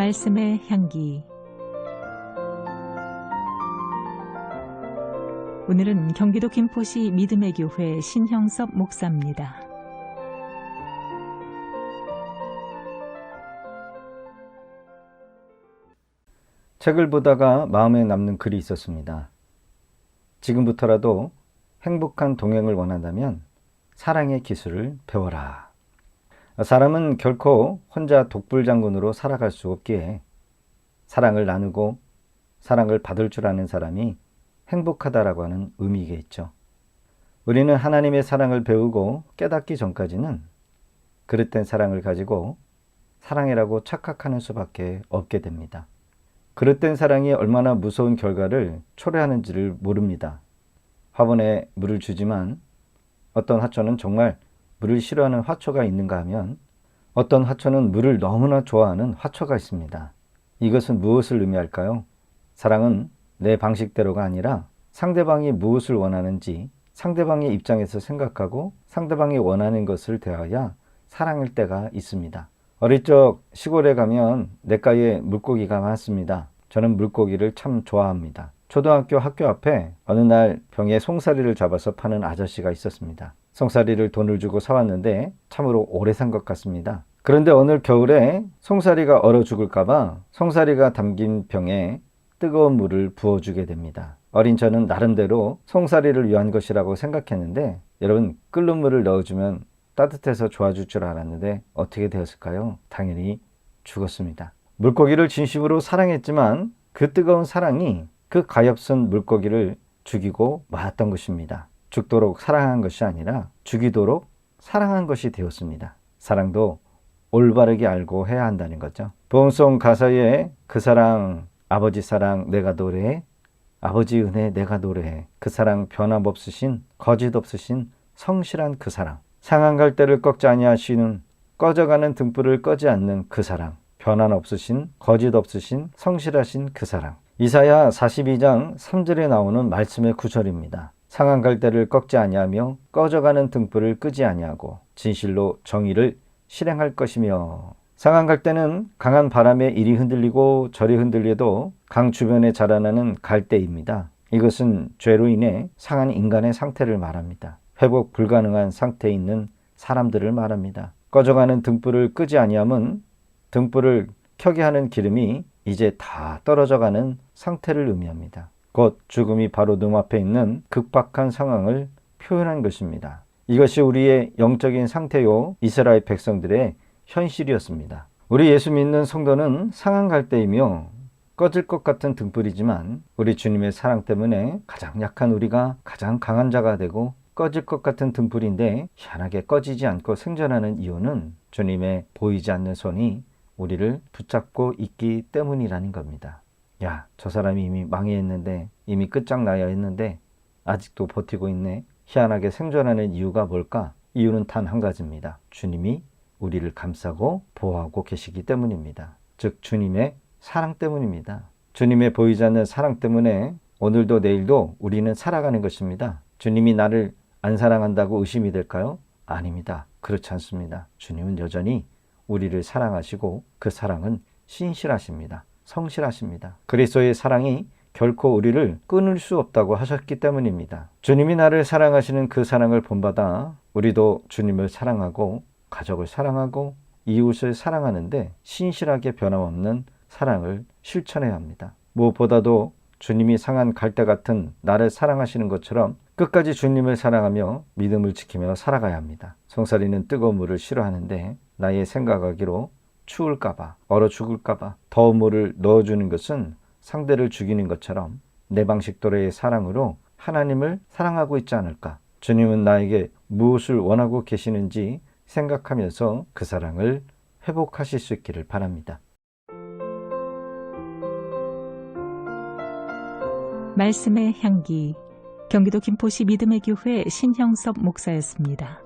말씀의 향기. 오늘은 경기도 김포시 믿음의 교회 신형섭 목사입니다. 책을 보다가 마음에 남는 글이 있었습니다. 지금부터라도 행복한 동행을 원한다면 사랑의 기술을 배워라. 사람은 결코 혼자 독불장군으로 살아갈 수 없기에 사랑을 나누고 사랑을 받을 줄 아는 사람이 행복하다라고 하는 의미겠죠. 우리는 하나님의 사랑을 배우고 깨닫기 전까지는 그릇된 사랑을 가지고 사랑이라고 착각하는 수밖에 없게 됩니다. 그릇된 사랑이 얼마나 무서운 결과를 초래하는지를 모릅니다. 화분에 물을 주지만 어떤 화초는 정말 물을 싫어하는 화초가 있는가 하면 어떤 화초는 물을 너무나 좋아하는 화초가 있습니다. 이것은 무엇을 의미할까요? 사랑은 내 방식대로가 아니라 상대방이 무엇을 원하는지 상대방의 입장에서 생각하고 상대방이 원하는 것을 대하여 사랑일 때가 있습니다. 어릴 적 시골에 가면 냇가에 물고기가 많습니다. 저는 물고기를 참 좋아합니다. 초등학교 학교 앞에 어느 날 병에 송사리를 잡아서 파는 아저씨가 있었습니다. 송사리를 돈을 주고 사왔는데 참으로 오래 산 것 같습니다. 그런데 오늘 겨울에 송사리가 얼어 죽을까봐 송사리가 담긴 병에 뜨거운 물을 부어주게 됩니다. 어린 저는 나름대로 송사리를 위한 것이라고 생각했는데 여러분, 끓는 물을 넣어주면 따뜻해서 좋아질 줄 알았는데 어떻게 되었을까요? 당연히 죽었습니다. 물고기를 진심으로 사랑했지만 그 뜨거운 사랑이 그 가엾은 물고기를 죽이고 말았던 것입니다. 죽도록 사랑한 것이 아니라 죽이도록 사랑한 것이 되었습니다. 사랑도 올바르게 알고 해야 한다는 거죠. 보험송 가사에 그 사랑, 아버지 사랑 내가 노래해, 아버지 은혜 내가 노래해, 그 사랑 변함없으신 거짓 없으신 성실한 그 사랑, 상한 갈대를 꺾지 아니하시는 꺼져가는 등불을 꺼지 않는 그 사랑, 변함없으신 거짓 없으신 성실하신 그 사랑. 이사야 42장 3절에 나오는 말씀의 구절입니다. 상한 갈대를 꺾지 아니하며 꺼져가는 등불을 끄지 아니하고 진실로 정의를 실행할 것이며. 상한 갈대는 강한 바람에 이리 흔들리고 저리 흔들려도 강 주변에 자라나는 갈대입니다. 이것은 죄로 인해 상한 인간의 상태를 말합니다. 회복 불가능한 상태에 있는 사람들을 말합니다. 꺼져가는 등불을 끄지 아니함은 등불을 켜게 하는 기름이 이제 다 떨어져가는 상태를 의미합니다. 곧 죽음이 바로 눈앞에 있는 급박한 상황을 표현한 것입니다. 이것이 우리의 영적인 상태요 이스라엘 백성들의 현실이었습니다. 우리 예수 믿는 성도는 상한 갈대이며 꺼질 것 같은 등불이지만 우리 주님의 사랑 때문에 가장 약한 우리가 가장 강한 자가 되고 꺼질 것 같은 등불인데 희한하게 꺼지지 않고 생존하는 이유는 주님의 보이지 않는 손이 우리를 붙잡고 있기 때문이라는 겁니다. 야, 저 사람이 이미 망해했는데, 이미 끝장나야 했는데 아직도 버티고 있네. 희한하게 생존하는 이유가 뭘까? 이유는 단 한 가지입니다. 주님이 우리를 감싸고 보호하고 계시기 때문입니다. 즉 주님의 사랑 때문입니다. 주님의 보이지 않는 사랑 때문에 오늘도 내일도 우리는 살아가는 것입니다. 주님이 나를 안 사랑한다고 의심이 될까요? 아닙니다. 그렇지 않습니다. 주님은 여전히 우리를 사랑하시고 그 사랑은 신실하십니다. 성실하십니다. 그리스도의 사랑이 결코 우리를 끊을 수 없다고 하셨기 때문입니다. 주님이 나를 사랑하시는 그 사랑을 본받아 우리도 주님을 사랑하고 가족을 사랑하고 이웃을 사랑하는데 신실하게 변함없는 사랑을 실천해야 합니다. 무엇보다도 주님이 상한 갈대 같은 나를 사랑하시는 것처럼 끝까지 주님을 사랑하며 믿음을 지키며 살아가야 합니다. 송사리는 뜨거운 물을 싫어하는데 나의 생각하기로 추울까봐, 얼어 죽을까봐 더운 물을 넣어주는 것은 상대를 죽이는 것처럼 내 방식대로의 사랑으로 하나님을 사랑하고 있지 않을까. 주님은 나에게 무엇을 원하고 계시는지 생각하면서 그 사랑을 회복하실 수 있기를 바랍니다. 말씀의 향기. 경기도 김포시 믿음의 교회 신형섭 목사였습니다.